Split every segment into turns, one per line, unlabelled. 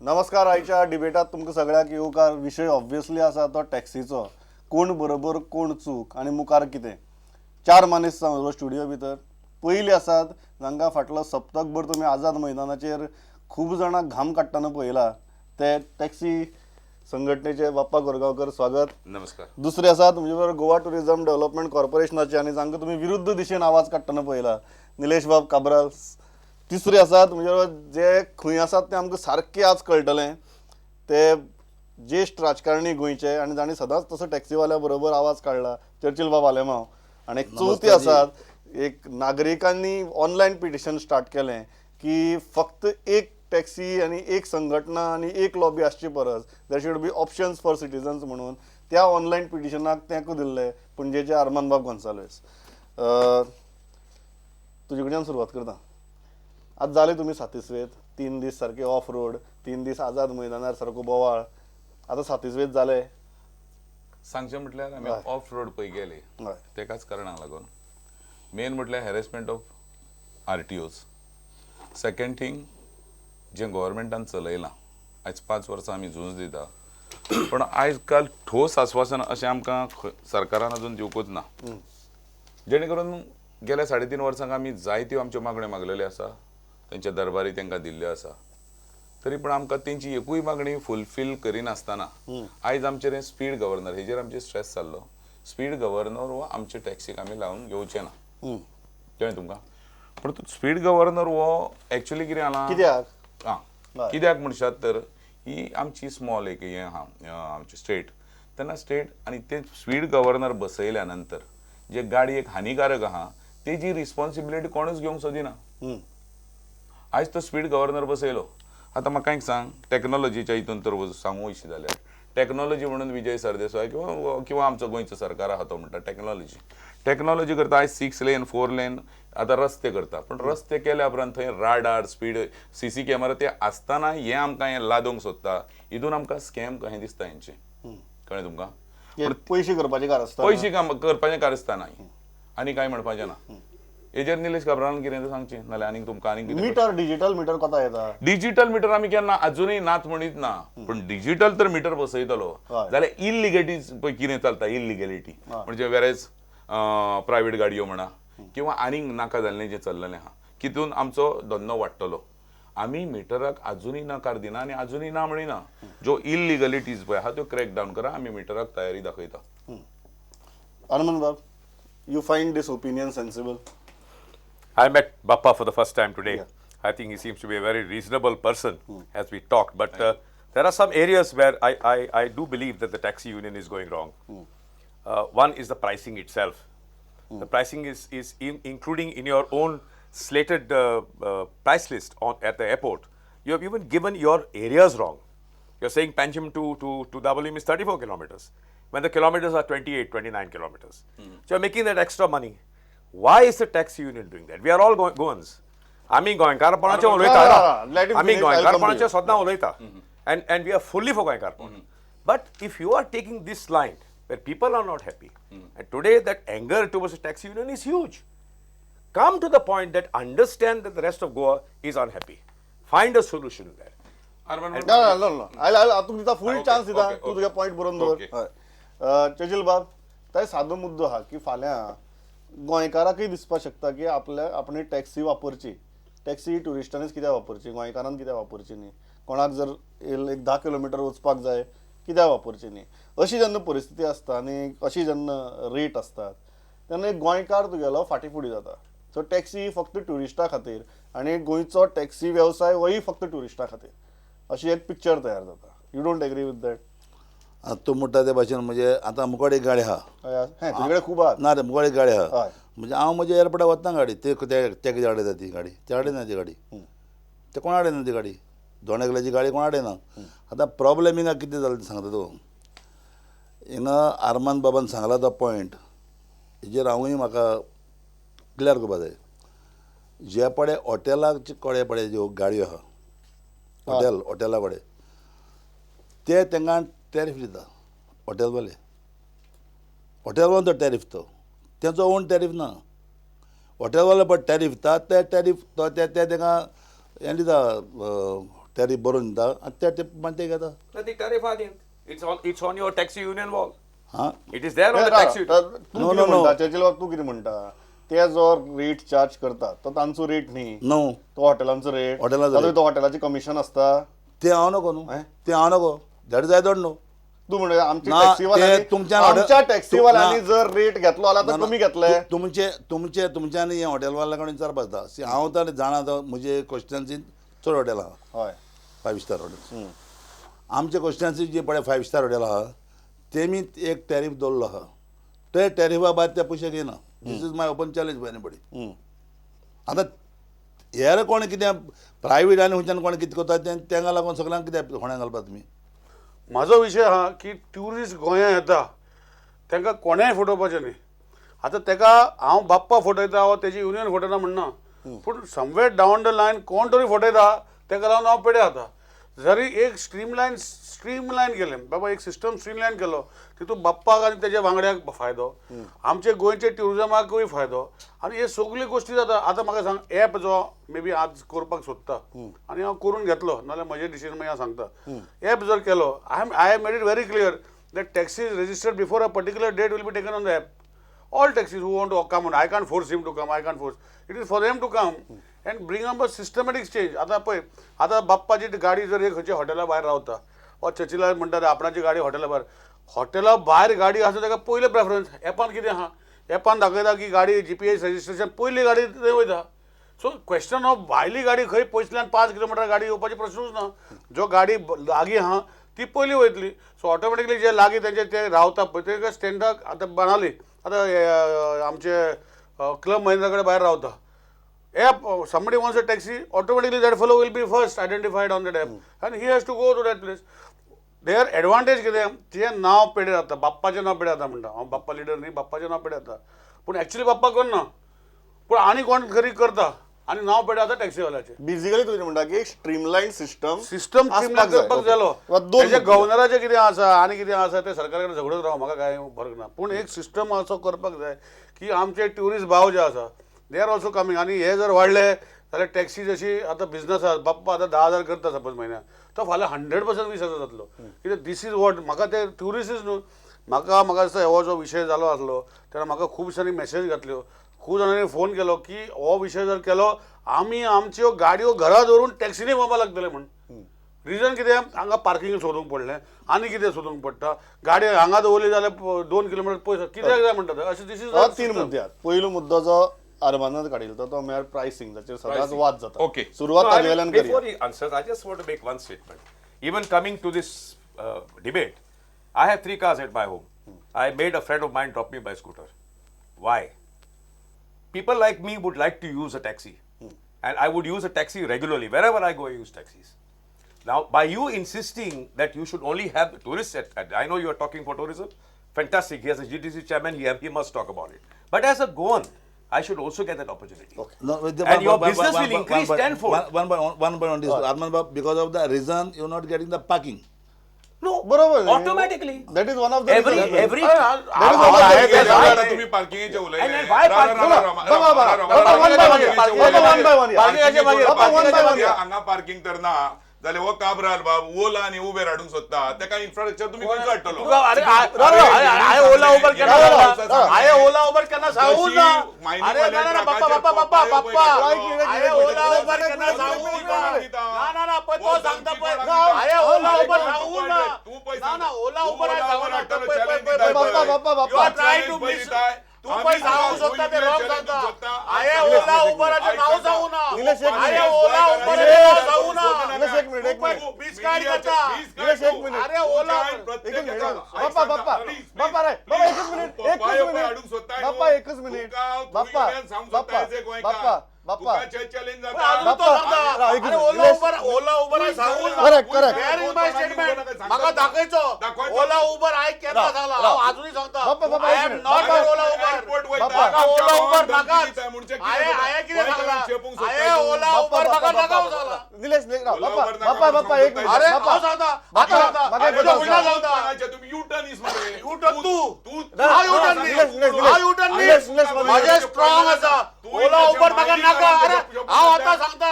नमस्कार. आयच्या डिबेटात तुमकां सगळ्याक येवकार. विशय ऑब्वियसली आसा तो टॅक्सीचो. कोण बरोबर कोण चूक आनी मुखार कितें. 4 मनीस स्टुडियो भितर. पयलीं आसात जांकां फाटलो सप्तकभर तुमी आझाद मैदानाचेर खूब जाणां घाम काडटना पळयला ते टॅक्सी संघटनेचे बाप्पा कोरगांवकर. स्वागत.
नमस्कार.
दुसरे आसात म्हणजे बरोबर गोवा टुरिझम डेव्हलपमेंट कॉर्पोरेशनाचे आनी जांकां तुमी विरुद्ध दिशेन आवाज काडटना पळयला निलेश बाब काब्राल. तिसरे आसात म्हणजे जे खंय आसात ते आमकां सारके आज कळटलें ते ज्येश्ठ राजकारणी गोंयचे आनी जाणी सदांच तसो टॅक्सीवाल्या बरोबर आवाज काडला चर्चिल बाब आलेमांव. आनी एक चवथी आसात एक नागरिकांनी ऑनलायन पिटिशन स्टार्ट केलें की फक्त एक टॅक्सी आनी एक संघटना आनी एक लॉबी आसची परस there should be options for citizens म्हणून त्या ऑनलायन पिटिशनाक तेंको दिल्ले पणजेचे आर्मान बाब गोन्साल्वीस. तुजे कडच्यान सुरवात करता. आज जाले तुमी सातिस्वेत 3 दीस सारके ऑफ रोड 3 दीस आझाद मैदानार सारको बोवाळ. आतां सातिस्वेत जाले.
सांगचें म्हटल्यार आमी ऑफ रोड पळय गेले तेकाच कारणाक लागून मेन म्हटल्यार harassment of RTOs. Second thing जें गोव्हर्मेंटान चलयलां आयज 5 वर्सां आमी झूज दिता पण आयज काल ठोस आश्वासन अशें आमकां सरकारान अजून दिवकूच ना. जेणे करून गेल्या 3.5 वर्सांक आमी जायत्यो आमच्यो मागण्यो मागलेल्यो आसा. तेंच्या दरबारी तांकां दिल्ल्यो आसा. तरी पूण आमकां तेंची एकूय मागणी फुलफील करिनासतना आयज आमचेर स्पीड गव्हर्नर हेजेर आमचे स्ट्रेस जाल्लो. स्पीड गव्हर्नर हो आमचे टॅक्सीक आमी लावन घेवचे ना. कळ्ळें तुमकां. पूण स्पीड गव्हर्नर हो एक्चुअली कितें जालां कित्याक म्हणशात तर ही आमची स्मॉल एक हें आहा आमची स्टेट. तेन्ना स्टेट आनी ते स्पीड गव्हर्नर बसयल्या नंतर जे गाडयेक हानिकारक आहा तेजी रिस्पॉन्सिबिलिटी कोणूच घेवंक सोदिना. आयज तो स्पीड गव्हर्नर बसयलो. आतां म्हाका एक सांग टॅक्नॉलॉजीच्या हितून तर सांगू इच्छी जाल्यार टॅक्नॉलॉजी म्हणून विजय सरदेसाय किंवा आमचो गोंयचो सरकार आहा तो म्हणटा टॅक्नॉलॉजी करता. आयज 6 लेन 4 लेन आतां रस्ते करता पण रस्ते केल्या उपरांत थंय राडार स्पीड CC कॅमेरा ते आसतना हें आमकां हें लादोवंक सोदता. हितून आमकां स्कॅम कहें दिसता हेंचें. कळ्ळें तुमकां.
पयशे करपाचें कारस्तान
पयशे करपाचें कारस्तान आनी कांय म्हणपाचें ना. हेजेर निलेश काब्रालान कितें सांगचें नाल्यार आनीक तुमकां आनीक
मिटर डिजिटल मिटर कोता येता.
डिजिटल मिटर आमी केन्ना अजुनूय नात म्हणीत ना पण डिजिटल तर मिटर बसयतलो जाल्यार इलिगेलिटीज पळय कितें चलता. इलिगेलिटी म्हणजे वेरेज प्रायवेट गाडयो म्हणा किंवा आनीक नाका जाल्लें जें चल्लेलें आहा कितून आमचो धंदो वाडटलो. आमी मिटराक अजुनूय नकार दिना आनी अजुनूय ना म्हणिना. ज्यो इलिगलिटीज पळय आहा त्यो क्रॅक डावन करा. आमी मिटराक तयारी दाखयता.
Arman Bab, you find this opinion sensible?
I met Bappa for the first time today. I think he seems to be a very reasonable person as we talked. But there are some areas where I do believe that the taxi union is going wrong. One is the pricing itself. The pricing is including in your own slated price list at the airport. You have even given your areas wrong. You're saying Panjim to Dabolim is 34 kilometers when the kilometers are 28, 29 kilometers. So you're making that extra money. Why is the taxi union doing that? We are all Goans. आमी गोंयकारपणाचे उलयता. आमी गोंयकारपणाचे सदां उलयता. And we are fully for गोंयकारपण. But if you are taking this line where people are not happy, and today that anger towards the taxi union is huge. Come to the point that understand that the rest of Goa is unhappy. Find a solution there.
तुमचा फुल chance दिता. तूं तुगे point बरोवन दवर. चजिल बाब ताय सादो मुद्दो आहा की फाल्यां गोंयकाराकय दिसपाक शकता की आपणी टॅक्सी वापरची. टॅक्सी ट्युरिस्टांनीच कित्याक वापरची गोंयकारान कित्याक वापरची न्ही. कोणाक जर एक 10 किलोमिटर वचपाक जाय कित्याक वापरची न्ही. अशी जेन्ना परिस्थिती आसता आनी अशी जेन्ना रेट आसतात तेन्ना एक गोंयकार तुगेलो फाटीफुडी जाता. सो टॅक्सी फक्त ट्युरिस्टां खातीर आनी गोंयचो टॅक्सी वेवसाय होय फक्त ट्युरिस्टां खातीर अशी एक पिक्चर तयार जाता. You don't agree with that?
तूं म्हणटा ते भाशेन म्हणजे आतां मुखार एक गाडी आहा.
तुजे कडेन खूब आहा.
ना रे मुखार एक गाडी आहा. म्हणजे हांव म्हज्या एअरपोर्टार वतना गाडी ते कितें हाडयता ती गाडी ते हाडयना ती गाडी. ते कोण हाडयना ती गाडी. दोंडेगल्याची गाडी कोण हाडयना. आतां प्रॉब्लेम हिंगा कितें जालें तें सांगता तूं. हिंगा आर्मान बाबान सांगला तो पॉयंट हेजेर हांवूय म्हाका क्लियर करपा जाय. जे पडे हॉटेलाचे कोडे पडे ज्यो गाडयो आहा हॉटेला कडेन ते तांकां टॅरिफ दिता. हॉटेलवाले तो टॅरिफ तो तेंचो ओन टॅरिफ ना. हॉटेलवाले पळय टॅरिफ दिता ते टॅरिफ तो ते तांकां हें दिता टॅरिफ भरून दिता आनी ते मागीर ते घेता
The tariff are in. It's on your taxi union wall.
हां
It is there on the taxi.
तू कितें म्हणटा चर्चिल बाब तू कितें म्हणटा ते जो रेट चार्ज करता तो तांचो रेट न्ही
नो
तो हॉटेलांचो रेट
हॉटेलाचो
तो हॉटेलाचे कमिशन असता
ते हांव नको न्हू ते हांव नको that is I don't know
तू म्हणजे आमच्या
ना, ते
टॅक्सीवाल्यांनी
तुमच्या
आमच्या टॅक्सीवाल्यांनी
ना.
जर रेट घेतलो जाल्यार तो कमी घेतले
तुमच्यानी हें हॉटेलवाल्या कडेन विचारपाक जाता सी हांव तर जाणा तो म्हजे कॉन्स्टिट्युएन्सीन चड हॉटेल आहा
हय
5 स्टार हॉटेल आमचे कॉन्स्टिट्युएन्सीन जे पळय 5 स्टार हॉटेल आहा तेमी एक टॅरिफ दवरलो आहा ते टॅरिफा भायर ते पयशे घेयना this is my open challenge for anybody आतां हेर कोण कितें प्रायवेट आनी खंयच्यान कोण कितें करता तांकां लागून सगळ्यांक कितें फोंड्यान घालपा तुमी
म्हाजो विशय हा की ट्युरिस्ट गोंया येता तांकां कोणेंय फटोवपाचें न्ही आतां ताका हांव बाप्पा फटयता वा तेजी युनियन फटयता म्हणना पूण समवेर डावन द लायन कोण तरी फटयता ताका लागून हांव पेडे जाता जरी एक स्ट्रीमलायन केलें बाबा एक सिस्टम स्ट्रीमलायन केलो तितून बाप्पाक आनी तेज्या वांगड्याक फायदो आमचे गोंयचे ट्युरिजमाकूय फायदो आनी हे सगळ्यो गोश्टी जाता आतां म्हाका सांग एप जो मे बी आज करपाक सोदता आनी हांव करून घेतलो नाल्यार म्हजें डिसिजन मागीर हांव सांगता एप जर केलो I have made it very clear that taxi is registered before a particular date will be taken on the app all taxis who want to come on, I can't force him to come, I can't force. It is for them to come and bring up a systematic change. आता पळय आता बाप्पाची गाडी जर एक खंयच्या हॉटेला भायर रावता वा चर्चिला म्हणटा आपणाची गाडी हॉटेला भायर गाडी आसा ताका पयले प्रेफरन्स एपान कितें आहा एपान दाखयता की गाडी GPS रजिस्ट्रेशन पयली गाडी थंय वयता सो क्वेश्चन ऑफ भायली गाडी खंय पयसल्यान 5 किलोमिटर गाडी येवपाची प्रश्नूच ना जो गाडी लागीं आहा ती पयली वयतली सो ऑटोमॅटिकली जे लागीं तेंचे ते रावता पळय ते स्टँडाक आतां बांदली आतां आमचे क्लब महिंद्रा कडेन भायर रावता app somebody wants a taxi automatically that fellow will be first identified on that app and he has to go to that place their advantage कितें तें नांव पेडे जाता बाप्पाचें नांव पेडे जाता म्हणटा हांव बाप्पा लिडर न्ही बाप्पाचें नांव पेडे जाता पूण एक्चुअली बाप्पा करना पूण आनी कोण खरी करता आनी नांव पेडे जाता टॅक्सीवाल्याचें
बेसिकली तुझे म्हणटा की एक स्ट्रीमलायन सिस्टम
स्ट्रीमलायन करपाक जालो तेजे गव्हर्नराचें कितें आसा आनी कितें आसा ते सरकारा कडेन झगडत राव म्हाका कांय फरक ना पूण एक सिस्टम असो करपाक जाय की आमचे ट्युरिस्ट भाव जे आसा दे आर ऑल्सो कमींग आनी हे जर वाडले जाल्यार टॅक्सी जशी आतां बिझनस आसा बाप्पा आतां 10,000 करता सपोज म्हयन्याक तो फाल्यां 100% 20,000 जातलो कित्याक दीस इज वॉट म्हाका ते ट्युरिस्ट न्हू म्हाका दिसता हो जो विशय जालो आसलो तेन्ना म्हाका खूब दिसांनी मॅसेज घातल्यो खूब जाणांनी फोन केलो की हो विशय जर केलो आमी आमच्यो गाडयो घरा दवरून टॅक्सीनी वचपाक लागतले म्हण रिजन कितें हांगा पार्किंग सोदूंक पडलें आनी कितें सोदूंक पडटा गाडी हांगा दवरली जाल्यार 2 किलोमिटर पयस कित्याक जाय म्हणटा अशें दीस इज
3 मुद्दे पयलो मुद्दो जो अरमानात काडिल्लो तो म्हळ्यार प्रायसींग जाचेर सदांच वाद जाता
Okay.
सुरवात ताजेवेल्यान
Before
करूया
he answers, I just want to make one statement. Even coming to this debate, I have 3 cars at my home. I made a friend of mine drop me by scooter. Why? People like me would like to use a taxi. And I would use a taxi regularly. Wherever I go, I use taxis. Now, by you insisting that you should only have tourists I know you are talking for tourism. Fantastic. He has a GTC chairman. He must talk about it. But as a Goan, I should also get that opportunity.
No,
And your business will increase tenfold.
One point on this. Arman Bab, because of the reason you're not getting the parking.
No,
बरोबर
automatically.
That is one of the
Every
तुम्ही पार्किंगचे
And why
हांगा parking तर ना जाल्यार हो काबराल बाब ओला आनी Uber हाडूंक सोदता तेका इन्फ्रास्ट्रक्चर तुम्ही खंयचो हाडटलो
हांवें ओला उबर केन्ना सांगूं ना अरे ना बाप्पा हांवें ओला उबर केन्ना सांगूं ना पळय तो सांगता पळय हांवें ओला उबर सांगूं ना ओला उबर
बाप्पा
you are trying to miss तू पळय सांगूंक सोदता ते रॉंग सांगता हांवें ओला उबराचें नांव सांगूं ना हांवें ओला उबराचें नांव सांगू ना
निलेश एक मिनिट
बीच गाडी करता
निलेश एक मिनिट
अरे ओला
बाप्पा एकच मिनिट बाप्पा
अरे ओला उबर सांगू म्हाका दाखयचो ओला उबर हांवें केन्ना सांगला हांव आजुनी सांगता I am not Ola Uber Ola Uber नाका हांवें कितें सांगला हांवें ओला उबर म्हाका नाका सांगला
निलेश बाप्पा एक मिनिट
अरे हांव सांगता
U-turn is मरे.
U-turn तू.
तू
हा U-turn नी. हा U-turn नी. माझे स्ट्रॉंग आसा. ओला उबर म्हाका नाका. अरे हांव आतां सांगता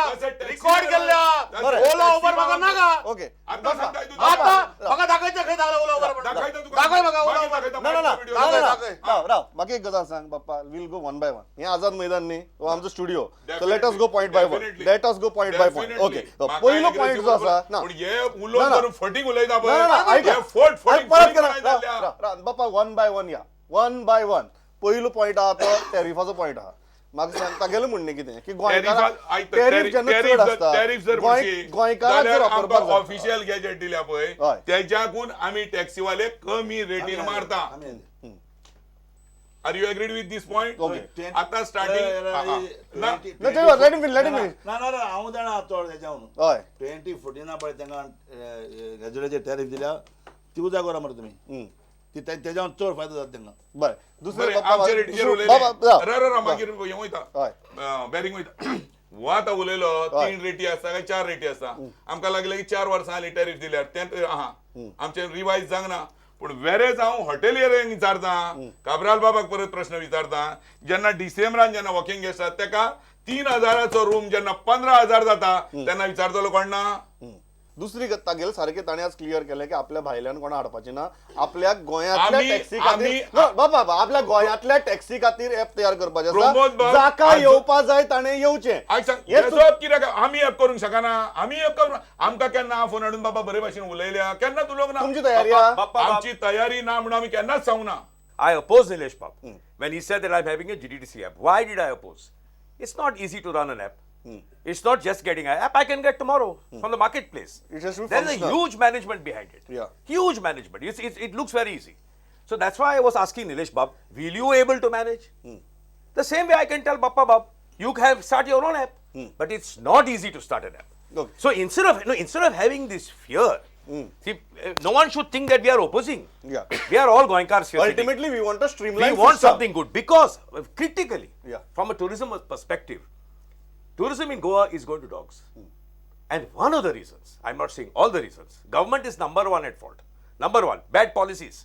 रिकॉर्ड केल्ल्या ओला उबर म्हाका नाका.
ओके
आता सांगताय तू
आता म्हाका दाखयता खंय दाखला ओला उबर.
दाखयता तुका.
दाखय म्हाका ओला उबर.
दाखयता,
ना ना ना
video.
दाखय.
राव बाकी एक गजाल सांग बाप्पा will go one by one हे आझाद मैदान न्ही हो आमचो studio so let us go point by point
Definitely.
Let us go point by point
Definitely.
Okay
म्हाका
पहिलो
agree
पॉइंट जो आसा ना
पण हे उलोवन
ना, ना.
करून फटींग उलयता
ना, ना, ना,
पळय
ऐका.
हे फोट
ऐक, परत
फटींग
करा.
जाल्ल्या.
राव, बाप्पा वन बाय वन या वन बाय वन पहिलो पॉइंट आहा तो टॅरिफाचो पॉइंट आहा म्हाका सांग तागेलें म्हणणें कितें की गोंयकारांक टॅरिफ जेन्ना चड आसता
टॅरिफ जर
गोंयकारांक जर वापरपाक जाय.
ऑफिशियल गॅजेट दिल्या पळय
हय.
त्याच्याकून आमी टॅक्सीवाले कमी रेटीन मारता. Are you agreed with this point?
Okay.
आता स्टार्टिंग
लेट मी
ना ना ना हांव जाणा चड तेच्यावन
हय
2014 पळय तांकां गॅजेटाचेर टॅरिफ दिल्या ती उजा करा मरे तुमी ती तेच्यावन चड फायदो जाता तांकां
बरें दुसरें
बरें,
बाप्पा
आमचे रेटीचेर
दुसरें-
उलयले.
बाबा,
राव, मागीर हें वयता
हय
बॅरिंग वयता. हो आतां उलयलो 3 रेटी आसता काय 4 रेटी आसता. आमकां लागले की 4 वर्सां जालीं टॅरिफ दिल्यार तें आहा आमचें रिवायज जावंक ना. पूण वेरेज हांव हॉटेलियरांक विचारता काबराल बाबाक परत प्रश्न विचारता जेन्ना डिसेंबरान जेन्ना वॉकिंग गेस्ट आसता तेका 3000 रूम जेन्ना 15000 जाता तेन्ना विचारतलो कोण ना.
दुसरी तागेलें सारकें ताणें आज क्लियर केलें की आपल्या भायल्यान कोणा हाडपाचें ना आपल्या गोंयांतल्या
आमी-
टॅक्सी खातीर
आमी-
ना, बाबा आपल्या गोंयांतल्या टॅक्सी खातीर एप तयार करपाचें
प्रमोद
आसा
बाब,
जाका
आज-
येवपा जाय ताणें येवचें
आयज सांग
हें
हेजो कित्याक आमी एप करूंक शकना. आमी एप करूं आमकां केन्ना फोन हाडून बाबा बरे भाशेन उलयल्या केन्ना उलोवंक ना.
तुमची तयारी आहा?
Bappa,
आमची तयारी ना म्हणून आमी केन्नाच सांगूं ना.
I oppose Nilesh Bab when he said that I'm having a GDTC app. Why did I oppose? It's not easy to run an app. It's not just getting an app I can get tomorrow from the marketplace.
It has to be
There's a
functional.
huge management behind it.
Yeah.
Huge management. It looks very easy. So that's why I was asking Nilesh Bab, will you able to manage? The same way I can tell Bappa Bab, you have start your own app. But it's not easy to start an app.
Okay.
So instead of having this fear, see, no one should think that we are opposing.
Yeah.
We are all Goenkars here. sitting.
Ultimately, we want a streamlined
We want
system.
something good because critically,
Yeah.
from a tourism perspective, tourism in Goa is going to dogs. And one of the reasons, I'm not saying all the reasons, government is number one at fault. Number one, bad policies.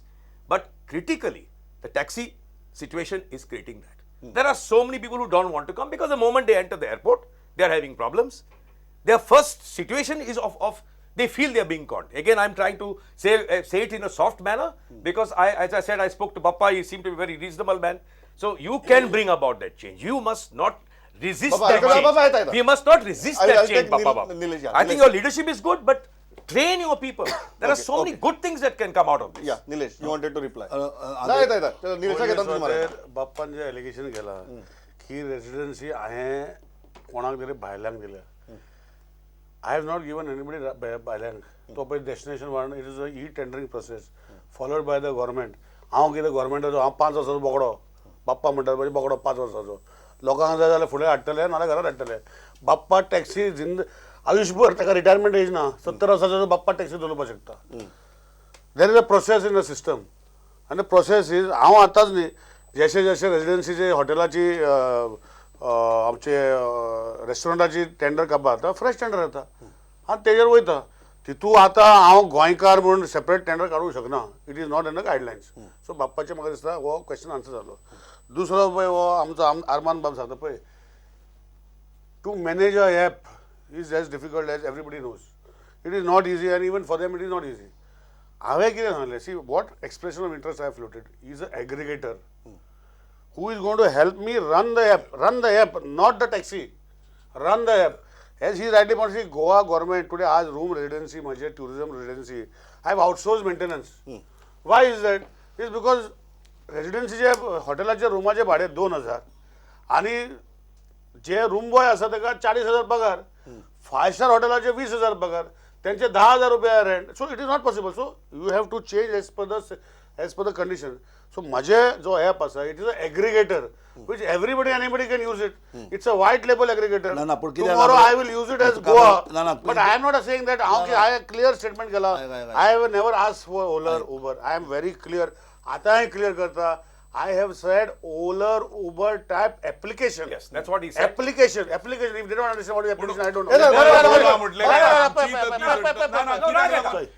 But critically, the taxi situation is creating that. There are so many people who don't want to come because the moment they enter the airport, they are having problems. Their first situation is of they feel they are being conned. Again, I'm trying to say it in a soft manner because as I said, I spoke to Bappa. He seemed to be a very reasonable man. So you can bring about that change. You must not resist
Bappa,
that
Bappa,
change.
Bappa,
We must not resist
I'll
that
take
change, Bappa. Bappa.
Nilesh, yeah,
I think
Nilesh.
your leadership is good, but train your people. There are so many good things that can come out of this.
Yeah, Nilesh, you wanted to reply.
आतां-
येता निलेशा घेता तुमी मारा.
बाप्पान जे allegation केला की residency हांवें कोणाक तरी भायल्यांक दिल्या. I have not given anybody भायल्यांक. तो पळय destination one it is a e tendering process followed by the government. हांव कितें गव्हर्मेंटाचो हांव 5 वर्साचो बोकडो बाप्पा म्हणटा म्हणजे बोकडो 5 वर्साचो लोकांक जाय जाल्यार फुडें हाडटले नाल्यार घरांत हाडटले. बाप्पा टॅक्सी आयुश्यभर ताका रिटायरमेंट एज ना 70 वर्साचो बाप्पा टॅक्सी चलोवपाक शकता. There is a process in the system आनी प्रोसेस इज हांव आतांच न्ही जशे जशे रेजिडेन्सीचे हॉटेलाची आमचे रेस्टॉरंटाची टेंडर काबार फ्रेश टेंडर येता आनी तेजेर वयता. तितू आतां हांव गोंयकार म्हणून सेपरेट टेंडर काडूंक शकना. It is not in the guidelines. So बाप्पाचें म्हाका दिसता हो क्वेश्चन आन्सर जालो. दुसरो पळय हो आमचो आरमान बाब सांगता पळय to manage a app is as difficult as everybody knows. It is not easy and even for them it is not easy. हांवें कितें सांगलें see what expression of interest I floated is a aggregator who is going to help me run the app, not the taxi, run the app. As he rightly points, see, Goa government today has room residency, major tourism residency. I have outsourced maintenance. Why is that? It's because रेसिडेन्सीचे हॉटेलाचे रूमाचे भाडे 2000 आणि जे room boy आसा ताका 40,000 पगार. 5 star हॉटेलाचे 20,000 पगार. त्यांचे 10,000 रुपया rent. So it is not possible. So you have to change as per the condition. So म्हजे जो ॲप आसा it is a aggregator which everybody anybody can use it. It's a white label aggregator.
ना, पण कितें
Tomorrow
जाता-
I will use it as
ना,
Goa.
ना,
But I am not saying that I have clear statement केला.
काय.
I have never asked for Ola Uber. I am very clear. आता हांवें क्लियर करता I have said Ola, Uber type application.
Yes, that's what he said.
Application. If they don't understand what is application, I don't know.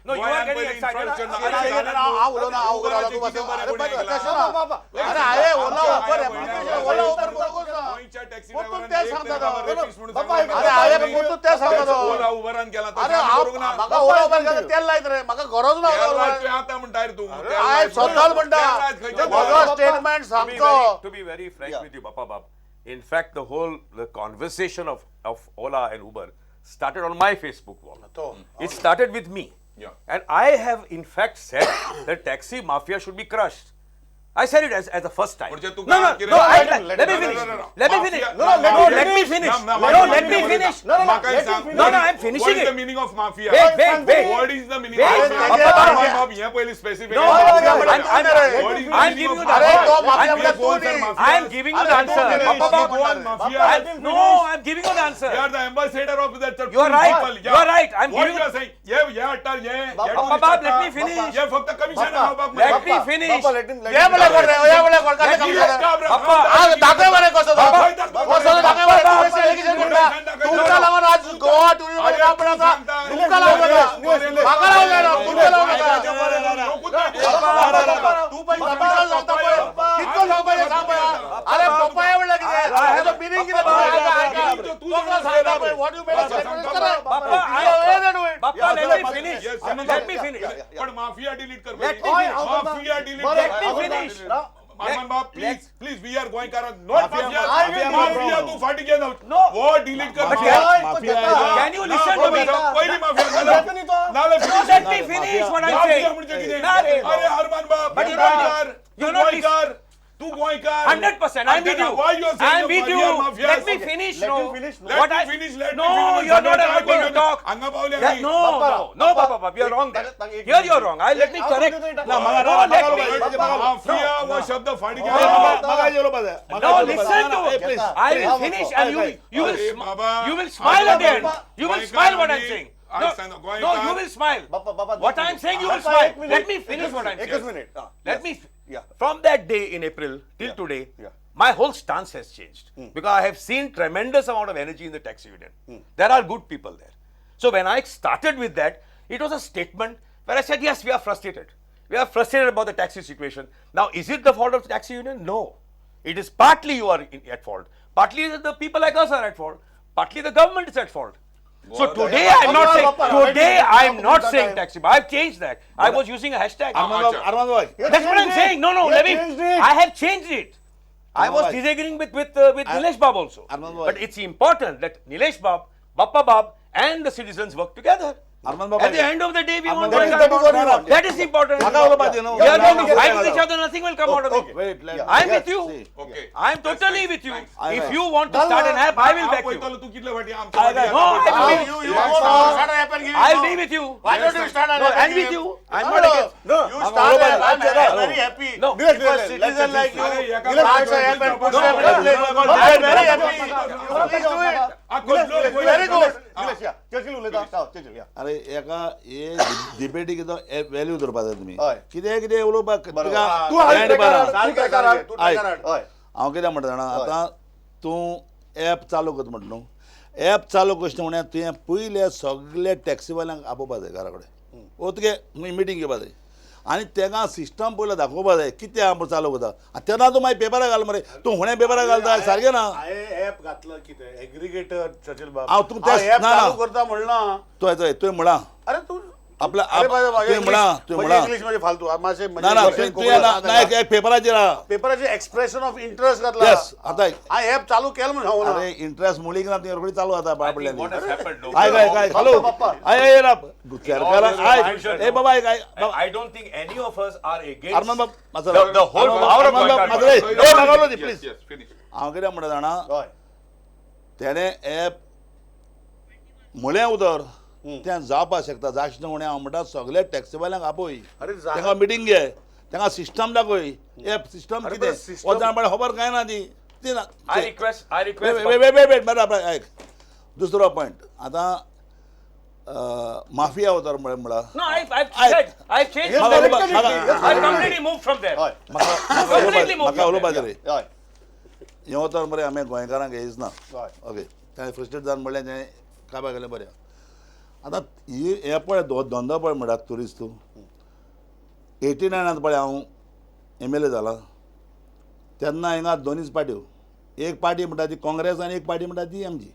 No, you are getting excited. To be very frank with you, Bappa Bab, in fact, the conversation of Ola and Uber started on my Facebook wall. It started with me.
Yeah.
And I have in fact said that taxi mafia should be crushed. I said it as the first time.
But you
No,
can't-
let me finish. Let me finish. Let me finish. I'm finishing
What is the
it.
meaning of mafia?
Wait.
What is the meaning
Wait.
of mafia? यहाँ पहले specific
No, I'm giving you the answer. I'm giving you the answer. No, I'm giving you the answer.
You are the ambassador of that.
You are right. You are right. I'm
What
giving
you are saying? ये अट्टर ये
Bappa Bab, let me finish.
ये फक्त commission
Let me finish. Bappa, let me finish. Let me finish.
पण mafia delete कर
Let me finish.
Mafia delete
Let me finish.
Arman Bab, please, we are going around. Not mafia.
will
Mafia तू फट गया ना.
No.
वो delete कर.
Can you listen to me?
कोई भी mafia
Let me finish what I'm saying.
अरे अरमान बाप,
But you're not listening.
Tu गोइकार
100%. I'm with you.
Why you are saying
I'm with you.
mafia?
Let me finish.
Let
No.
him finish.
What I- No, you're not allowed to talk.
अंगा पावले
Yeah, no, Bappa, you're wrong there. Here you're wrong. Let me correct. No, let me.
Mafia वो शब्द फट गया.
No, listen to. I will finish and you will smile at the end. You will smile what I'm saying. No, you will smile. What I'm saying, you will smile. Let me finish what I'm saying. Let me. From that day in April till today, my whole stance has changed because I have seen tremendous amount of energy in the taxi union. There are good people there. So when I started with that, it was a statement where I said, yes, we are frustrated. We are frustrated about the taxi situation. Now, is it the fault of the taxi union? No. It is partly you are at fault. Partly the people like us are at fault. Partly the government is at fault. So today I'm not saying taxi. I've changed that. I was using a hashtag. That's what I'm saying. No, let me. I have changed it. I was disagreeing with Nilesh Bab also. But it's important that Nilesh Bab, Bappa Bab, and the citizens work together. At the end of the day, we want to. That is important. We are going to fight with each other. Nothing will come out of it. I'm with you.
Okay.
I'm totally with you. If you want to start an app, I will back you.
तू कितले वाटी आम
I'll be with you.
Why don't you start an
No,
app?
I'm with you. I'm not against.
You start an app. I'm very happy.
No.
If a citizen like you
No.
starts an app and puts them in a place, I'm very happy. Please do it. Very good.
अरे एका हे डिबेटी कितें value धरपा जाय तुमी
हय.
कितें कितें उलोवपाक
तू
हांव कितें म्हणटा जाणा आतां तूं एप चालू करता म्हणटा न्हू एप चालू करचें म्हळ्यार तुवें पयले सगळे टॅक्सीवाल्यांक आपोवपा जाय घरा कडेन वो तुगे मिटींग घेवपा जाय आनी तेका सिस्टम पयलो दाखोवपा जाय कितें आमी चालू करता आनी तेन्ना तूं मागीर पेपराक घाल मरे तूं हुणे पेपराक घालता सारकें ना
हांवें ऍप घातलं कितें एग्रिगेटर चर्चिल बाब
हांव तुका तें
ऍप
ना
चालू करता म्हणला
तुवें म्हणा
अरे तू
आपल्या
अरे बाबा,
तुवें म्हणा तुवें म्हणा
इंग्लिश मध्ये फालतू मातशें
ना ना तुवें ना एक पेपराचेर हा
पेपराचे एक्सप्रेशन ऑफ इंटरेस्ट घातला
येस आतां
हांवें ऍप चालू केलं म्हणून सांगू ना
अरे इंटरेस्ट मुळीक ना तुवें रोखडी चालू जाता बाबड्यांनी
What has happened? No.
काय हॅलो आय ना सरकारान आय ए बाबा काय
I don't think any of us are against
अरमान बाब
the whole power of Goenka.
Yes, finish.
हांव कितें म्हणटा जाणा तेणे एप म्हळें उदर तें जावपाक शकता जायना म्हणे हांव म्हणटा सगळे टॅक्सीवाल्यांक आपय
अरे
तांकां मिटींग घे तांकां सिस्टम दाखय एप सिस्टम
अरे
कितें
पण system-
हो जाण खबर काय ना ती ती ना
I request.
वेट बरें ऐक दुसरो पॉयंट आतां माफिया अवतार म्हणा
No, I've changed
Yes,
my
Maka- Maka-
I completely moved from there.
हय
Completely moved
म्हाका
from
उलोवपाक
there.
जाय
हय
हे अवतार मरे आमी गोंयकारांक हेच ना
हय
ओके ताणें फ्रस्ट्रेट जावन म्हणलें तें काबार गेलें बरें आतां हे पळय धंदो पळय म्हणटा ट्युरिस्ट तूं 89 पळय हांव MLA जाला तेन्ना हिंगा दोनीच पार्ट्यो एक पार्टी म्हणटा ती काँग्रेस आनी एक पार्टी म्हणटा ती आमची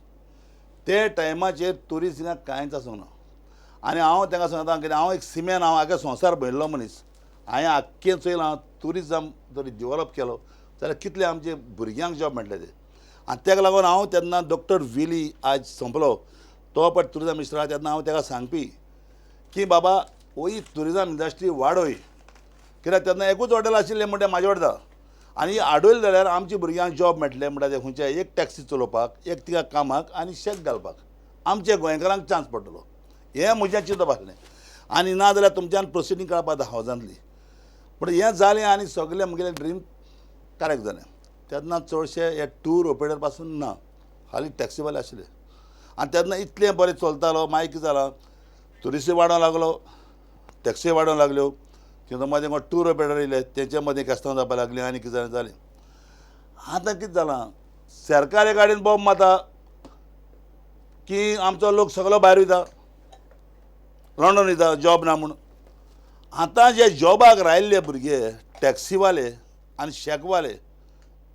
ते टायमाचेर ट्युरिस्ट हिंगा कांयच आसूंक ना आनी हांव तांकां सांगता कितें हांव एक सिमेन हांव आख्या संवसार भयल्लो मनीस हांवें आख्खें चोयल हांव ट्युरिजम जर डेवलप केलो जाल्यार कितले आमचे भुरग्यांक जॉब मेळटले ते आनी ताका लागून हांव तेन्ना डॉक्टर विली आज संपलो तो पळय ट्युरिजम मिनिस्टर आहा तेन्ना हांव ताका सांगपी की बाबा ही ट्युरिजम इंडस्ट्री वाडय कित्याक तेन्ना एकूच हॉटेल आशिल्लें म्हणटा म्हाजे वाडदा आनी आडयलें जाल्यार आमच्या भुरग्यांक जॉब मेळटले म्हणटा ते खंयच्या एक टॅक्सी चलोवपाक एक तिका कामाक आनी शेक घालपाक आमच्या गोंयकारांक चान्स पडटलो हें म्हजें चिंतप आसलें आनी ना जाल्यार तुमच्यान प्रोसिडींग काडपाक हांव जातली पूण हें जालें आनी सगळें म्हगेलें ड्रीम करेक्ट जालें तेन्ना चडशे हे टूर ऑपरेटर पासून ना खाली टॅक्सीवाले आशिल्ले आनी तेन्ना इतलें बरें चलतालो मागीर कितें जालां ट्युरिस्टूय वाडोंक लागलो टॅक्सी वाडोंक लागल्यो किंवा मदें कोण टूर ऑपरेटर येयले तेंच्या मदें केस्तांव जावपाक लागलीं आनी कितें जालें आतां कितें जालां सरकारी गाडयेन बॉम्ब मारता की आमचो लोक सगळो भायर वयता लंडन वयता जॉब ना म्हूण आतां जे जॉबाक राविल्ले भुरगे टॅक्सीवाले आनी शेकवाले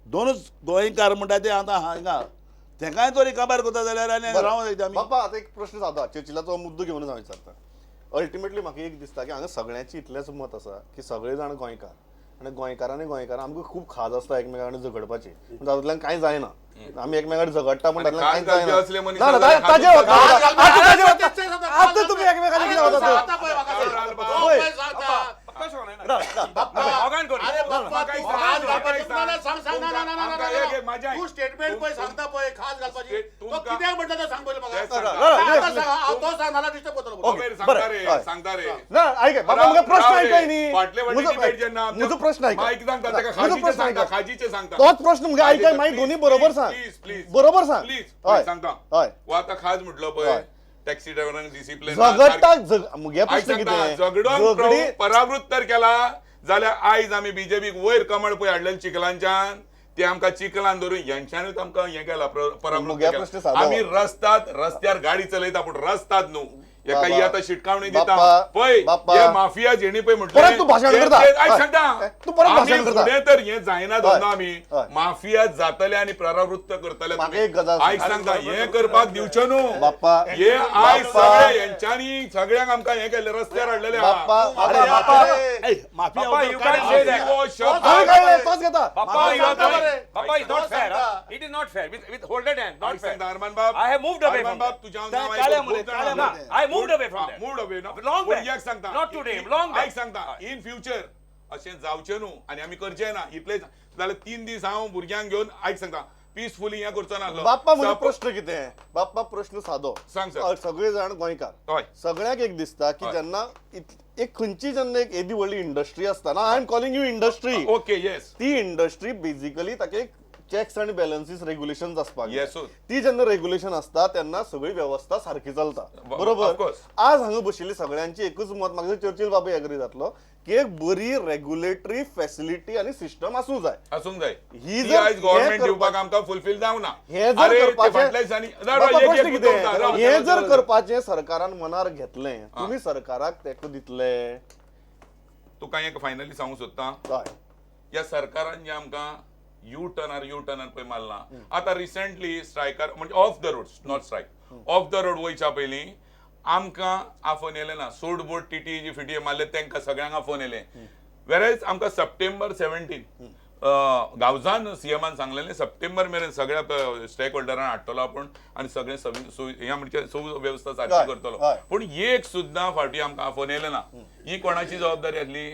दोनूच गोंयकार म्हणटा ते आतां हिंगा तेंकाय तरी काबार करता जाल्यार आनी रावूं जायते आमी
बापा आता एक प्रश्न सादो चर्चिलाचो मुद्दो घेवन हांव विचारता अल्टिमेटली म्हाका एक दिसता की हांगा सगळ्यांची इतलेंच मत आसा की सगळे जाण गोंयकार आनी गोंयकारांनी आमकां खूब खाज आसता एकमेकां कडेन झगडपाची पूण तातूंतल्यान कांय जायना आमी एकमेकां झगडटा पूण तातूंतल्यान कांय
खाज घालपी असले मनीस
जायना
जाल्यार
आतां तुमी एकमेकांनी कितें करता
तू स्टेटमेंट पळय सांगता पळय खास घालपाची तो कित्याक म्हणटा तो सांग पयलीं म्हाका तो सांग मला डिस्टर्ब करतलो
सांगता रे
ना ऐक बाबा म्हजो प्रश्न ऐकाय न्ही
फाटले वाटी डिबेट जेन्ना
म्हजो प्रश्न ऐका
माईक सांगता ताका
म्हजो
खाजीचे
प्रश्न
सांगता
ऐका
खाजीचे सांगता
तोच प्रश्न म्हणजे ऐकाय मागीर दोन्ही बरोबर सांग
प्लीज
बरोबर सांग
प्लीज
हय
सांगता
हय
वो आतां खाज म्हटलो पळय टॅक्सी ड्रायव्हरांनी डिसिप्लिन
झगडटाक मुगे प्रश्न कितें
झगडून
झगडी
परावृत्त तर केला जाल्यार आयज आमी बीजेपीक वयर कमळ पळय हाडलेले चिखलांच्यान ते आमकां चिखलान धरून यांच्यानूच आमकां हें केला परावृत्त
मुगे प्रश्न
केला
सादो.
आमी रस्त्यार गाडी चलयता पूण रस्तात न्हू एका
बाबा,
ही आतां शिटकावणी दिता
बाप्पा,
पळय
बाप्पा.
हे माफिया जेणी पळय म्हटलें
परत तूं भाशण करता.
आयज
हय.
सांगता
तूं परत भाशण
आमी
करता.
फुडें तर हें जायना धंदो आमी
हय.
माफिया जातले आनी परावृत्त करतले
म्हाका
तुमी.
एक गजाल
आयज सांगता हें करपाक दिवचें न्हू
बाप्पा,
हे आयज
बाप्पा.
सगळे यांच्यानी सगळ्यांक आमकां हें केलें रस्त्यार हाडलेले आहा.
बाप्पा
अरे
अरे
बापा
बापा
माफिया
Papa, you can't
माफी
say that.
वो शब्द
हांवें काडले तोच घेता
Papa, you are
सांगता
doing-
बरे.
Papa, it's not
तो
fair.
सांगता.
Huh? It is not fair. With holded hand, not
आयज
fair.
सांगता अरमान बाब
I have moved away
Armaan
from
बाब
that.
तुज्या
त्या
नांव
काळ्या
आयकून
मध्ये,
खूब
काळ्या
जाणां
मध्ये.
I moved away from that.
Mood away ना
Long
पूण
back.
एक सांगता
Not today, long back.
आयक सांगता इन फ्युचर अशें जावचें न्हू आनी आमी करचें ना इतलेंच जाल्यार 3 दीस हांव भुरग्यांक घेवन आयक सांगता पीसफुली हें करचो नासलो
बाप्पा म्हजो
सप-
प्रश्न कितें बाप्पा प्रश्न सादो
सांग सर.
सगळे जाण गोंयकार
हय
सगळ्याक एक दिसता की
हय.
जेन्ना एक खंयची जेन्ना एक येदी व्हडली इंडस्ट्री आसता ना I am calling you industry
okay yes
ती इंडस्ट्री बेसिकली ताका एक चॅक्स आनी बॅलन्सीस रेग्युलेशन आसपाक जाय.
Yes,
ती जेन्ना रेग्युलेशन आसता तेन्ना सगळी वेवस्था सारखी चलता
of
बरोबर
course.
आज हांगा बशिल्ली सगळ्यांची एकूच मत म्हाका चर्चिल बाबा एग्री जातलो की एक बरी रेग्युलेटरी फॅसिलिटी आनी सिस्टम आसूं जाय
आसूंक जाय
ही
ही
जर
आयज
हें
गव्हर्नमेंट
करपाक-
दिवपाक आमकां फुलफील जावना
हे जर
अरे ते
करपाचें
फाटल्या दिसांनी
बाबा,
एक- एक
प्रश्न कितें?
उतरता. राव,
हे जर
राव.
करपाचें सरकारान मनार घेतलें तुमी सरकाराक तेंको दितले
तुका एक फायनली सांगूंक सोदतां
हय
या सरकारान जे आमकां यू टर्नर पळय मारला आतां रिसेंटली स्ट्रायकर म्हणजे off the road not strike off the road वयच्या पयलीं आमकां आफोन येयले ना सोड बोट टीटी जी फिटी मारले तांकां सगळ्यांक आफोन येयले वेरेज आमकां सप्टेंबर 17 गांवजान सीएमान सांगलेलें सप्टेंबर मेरेन सगळ्या स्टेक होल्डरांक हाडटलो आपूण आनी सगळें ह्या म्हणजे सुवेवस्था सारकी
हय,
करतलो
हय.
पूण एक सुद्दां फावटी आमकां आफोन येयले ना ही कोणाची जबाबदारी आसली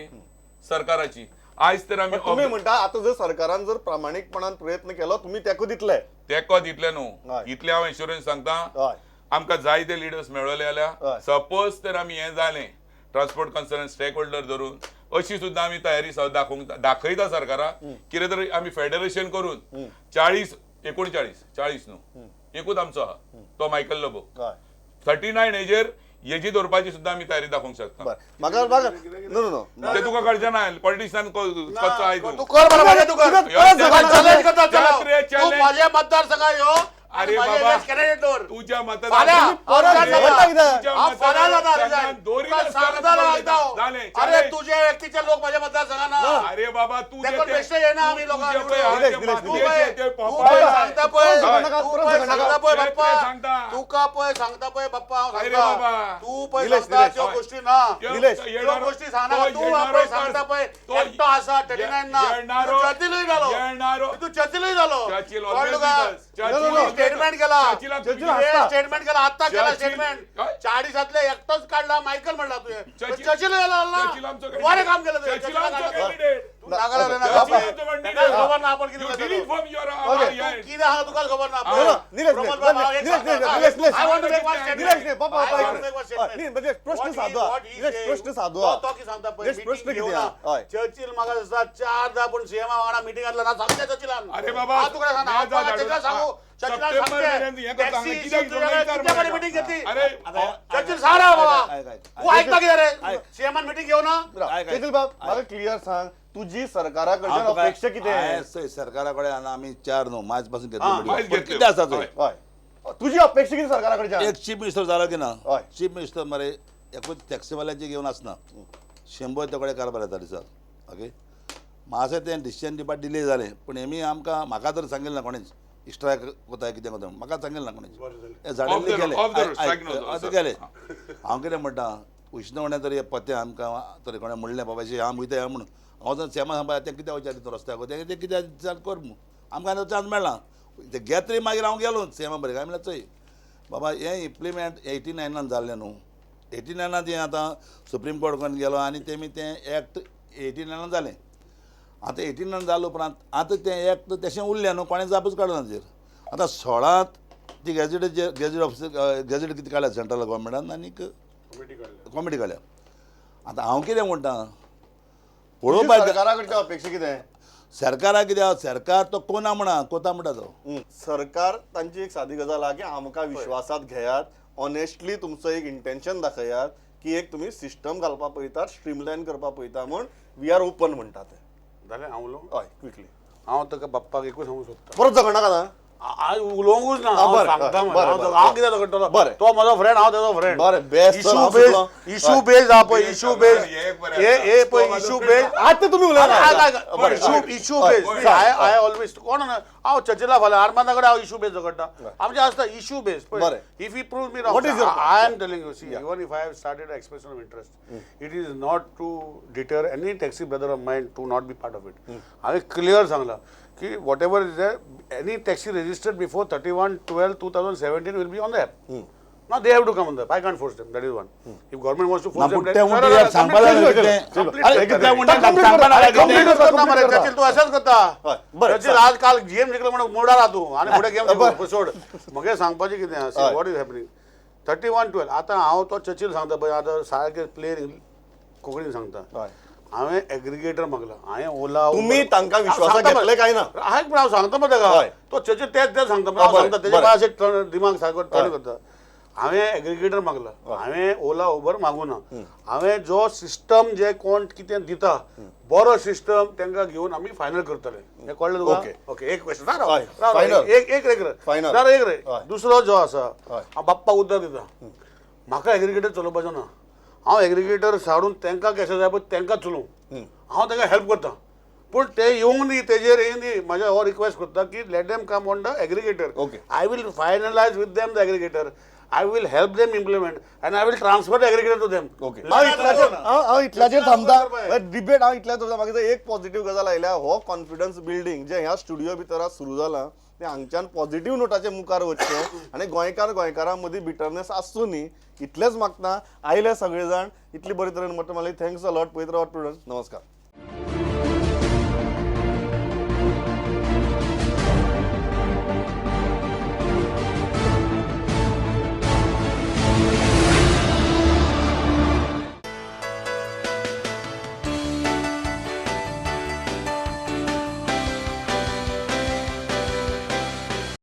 सरकाराची आयज तर आमी
तुम्ही म्हणटा आता जर सरकारान जर प्रामाणिकपणान प्रयत्न केलो तुम्ही तेको दितले
तेको दितले न्हू
हय.
इतले हांव इन्शुरन्स सांगता
हय
आमकां जायते लिडर्स मेळवले जाल्यार
हय.
सपोज तर आमी हें जालें ट्रान्सपोर्ट कन्सर्न स्टेक होल्डर धरून अशी सुद्दां आमी तयारी दाखयता सरकाराक कितें तरी आमी फेडरेशन करून 40 39 40 न्हू एकूच आमचो आहा तो मायकल लोबो
हय
39 एजेर हेजी दवरपाची सुद्दां आमी तयारी दाखोवंक शकता
बरं म्हाका नो
ते तुका कळचें ना पॉलिटिशियन कच्चो आय
तू कर बरं माझ्या तू कर चॅलेंज करता तू माझ्या मतदारसंघात यो
अरे
माझ्या
बाबा,
कॅन्डिडेट दवर
तुझ्या
फाल्यां
झाले
अरे तुझे व्यक्तीचे लोक माझ्या मतदारसंघात ना
अरे बाबा तू
ते
जे
कोण
ते-
बेश्टे येना आम्ही
तू जे
लोकांना
पळय हांव ते
निलेश,
मातयेचे ते
तू
पोपळ
पळय सांगता पळय
सांगता
बाप्पा
सांगता.
तुका पळय सांगता पळय बाप्पा हांव
अरे
सांगता.
बाबा.
तू पळय
निलेश,
सांगता
निलेश,
त्यो
हय.
गोष्टी ना
निलेश,
त्यो गोष्टी सांगना तू पळय सांगता पळय एकटो आसा 39 ना
येणारो-
चर्चिलूय जालो
येणारो-
तू चर्चिलूय जालो
चर्चिल
कळलं
always
का?
with us. Churchill
no, no,
statement केला
चर्चिल
असता.
स्टेटमेंट केला आता केला
चर्चिल-
स्टेटमेंट
काय?
40तले एकटोच काढला मायकल म्हणला तुझे
चर्चिल-
चर्चिल
चर्चिल आमचो
ना बरे काम केलं तुवें.
चर्चिल आमचो
चर्चिल
candidate.
तू नागाला ना
चर्चिल
बाबा.
आमचो candidate.
ताका खबर ना आपण किती
You
करता
delete
तो.
from your
Okay.
hand.
किती हा तुकाच खबर ना
no, निलेश,
प्रमोद
निलेश,
बाबा, एक
निलेश,
सांगा.
Nilesh, Nilesh,
I want to make one
Nilesh,
statement.
Nilesh, बाबा,
I
बाबा,
want to make one statement.
नाही, म्हणजे प्रश्न
What he-
साधवा.
what he
Nilesh,
said,
प्रश्न साधवा.
तो की सांगता पळय,
निलेश, प्रश्न
meeting
किती
घेऊन
हा? हय.
चर्चिल म्हाका दिसता 4दा पूण सीएम वांगडा मिटिंग घातला ना सांगता चर्चिलान
अरे बाबा,
हांव तुका सांगता हांव
मेजा
तुका
धाडून-
सांगू चर्चिलान
सप्टेंबर महिन्यात
सांगते
हें करता,
टॅक्सी
कित्याक
इश्यू तुझ्या
विचार
कित्या बरी
म्हणटा?
मिटिंग घेतली
अरे,
चर्चिल सांगा बाबा
ऐक, ऐक,
तू ऐकता कितें रे सीएमान मिटिंग घेऊ ना
चेतन बाब म्हाका क्लियर सांग तुझी सरकाराकडच्यान अपेक्षा कितें
सरकाराकडे आम्ही 4 न्हू मार्च पासून
मार्च
घेतली
घेतल्यो.
किती आसा थंय
हय.
हय तुझी अपेक्षा कितें सरकाराकडच्यान
एक चीफ मिनिस्टर जालो की ना
हय.
चीफ मिनिस्टर मरे एकूच टॅक्सीवाल्यांचे घेवन आसना 100 ते कडेन कारभार येता दिसाक ओके मातशें तें डिसिजन दिवपाक डिले जालें पूण हेमी आमकां म्हाका तर सांगिल्लें ना कोणेच स्ट्रायक कोताय कितें कोता म्हाका सांगिल्लें ना कोणेच हे
Off
झाडांनी
the-
गेले
off the strike नव्हतो,
आतां
सर.
गेले हांव कितें म्हणटा उष्ण उणें तरी पत्ते आमकां तरी कोणें म्हणलें बाबाशी हांव वयता या म्हणून हांव जर सेमा सांबाळ तें कित्याक वयता तो रस्त्याक तें कित्याक चान्स कर म्हणून आमकां आतां चान्स मेळना ते घेत तरी मागीर हांव गेलो सेमा बरें काय म्हणल्यार चोय बाबा हें इम्प्लिमेंट 89 जाल्लें न्हू 89 तें आतां सुप्रीम कोर्ट करून गेलो आनी तेमी तें एक्ट 89 जालें आतां 89 जाले उपरांत आतां तें एक्ट तशें उरलें न्हू कोणें जापूच काडना ताजेर आतां 16 ती गॅजेट ऑफिसर गॅजेट कितें काडल्या सेंट्रल गव्हर्मेंटान आनीक कॉमिटी काडल्या आतां हांव कितें म्हणटा पळोवपाक
सरकाराकडच्या अपेक्षा कितें
सरकाराक कितें सरकार तो कोना म्हणा कोता म्हणटा तो
सरकार तांची एक सादी गजाल आहा की आमकां विश्वासात घेयात ऑनेस्टली तुमचो एक इंटेन्शन दाखयात की एक तुमी सिस्टम घालपा पळयतात स्ट्रीमलायन करपा पळयता म्हूण वी आर ओपन म्हणटा ते
जालें हांव उलोवं
हय क्विकली
हांव ताका बाप्पाक एकूच सांगूं सोदता
परत झगडा का ना
उलोवंकूच ना हांव
बरें,
सांगता
बरें,
मरे.
बरें,
हांव कित्याक झगडटलो
बरें.
तो म्हजो फ्रेंड हांव तेजो फ्रेंड
बरें, best
इशू
हांव
बेज
सुटलो.
इशू बेज हा पळय
बेज
इशू
हा,
बेज
हे एक बरें
हे
आसा.
पळय
तो
इशू
म्हाजो
बेज
आतां तुमी उलयनात
इशू बेज आय ऑलवेज कोण ना हांव चर्चिला फाल्यां आर्मादा कडेन हांव इशू बेज झगडटा आमचें आसता इशू बेज
बरें.
If you prove me
What is your
I am telling you see even if I have started expression of interest it is not to deter any taxi brother of mind to not be part of it हांवें clear सांगलां की whatever is any taxi registered before 31/12/2017 will be on the app Now they have to come on the app. I can't force them. That is one. If government wants to force them,
ते म्हणटा यार सांगपाक लागले
तू असेच करता
बरं,
Churchill आज काल गेम जिंकलो म्हणून मुर्डा राहा तू आणि पुढे गेम सोड मग सांगपाचें कितें वॉट इज हॅपनिंग 31/12 आतां हांव तो चर्चिल सांगता पळय आतां सारके प्लेन कोंकणीन सांगता हांवें एग्रिगेटर मागला हांवें ओला
तुम्ही तांकां विश्वासाक घेतले काय ना
हांवें पण हांव सांगता मग ताका
हय.
तो चर्चिल तेच सांगता हांव
बरें,
सांगता तेजे
बरें.
भायर अशें दिमाग सारको टर्न करता हांवें एग्रिगेटर मागला हांवें ओला उबर मागूना हांवें जो सिस्टम जे कोण कितें दिता बरो सिस्टम तांकां घेवन आमी फायनल करतले हें कळ्ळें तुका
Okay.
ओके एक क्वेश्चन
हय, final.
एक रे
Final.
जाल्यार एक रे
हय.
दुसरो जो आसा
हय.
हांव बाप्पाक उतर दिता म्हाका एग्रिगेटर चलोवपाचो ना हांव एग्रिगेटर साडून तांकां कशें जाय पळय तांकां चलोवं हांव तांकां हेल्प करता पूण ते येवंक दी तेजेर येयन दी म्हाज्या हो रिक्वेस्ट करता की let them come on the aggregator
Okay.
I will finalize with them the aggregator. I will help them implement and I will transfer the aggregator to them.
Okay हांव इतल्याचेर थांबता डिबेट हांव इतल्याच थांबता म्हाका एक पॉझिटिव्ह गजाल आयल्या हो कॉन्फिडन्स बिल्डिंग जे ह्या स्टुडिओ भितर सुरू जाला ते हांगच्यान पॉझिटिव्ह नोटाचे मुखार वचचें आनी गोंयकारां मदीं बिटरनेस आसूं न्ही इतलेंच मागता आयले सगळे जाण इतली बरे तरेन म्हणटा थँक्स अ लॉट पळयत रावात स्टुडंट नमस्कार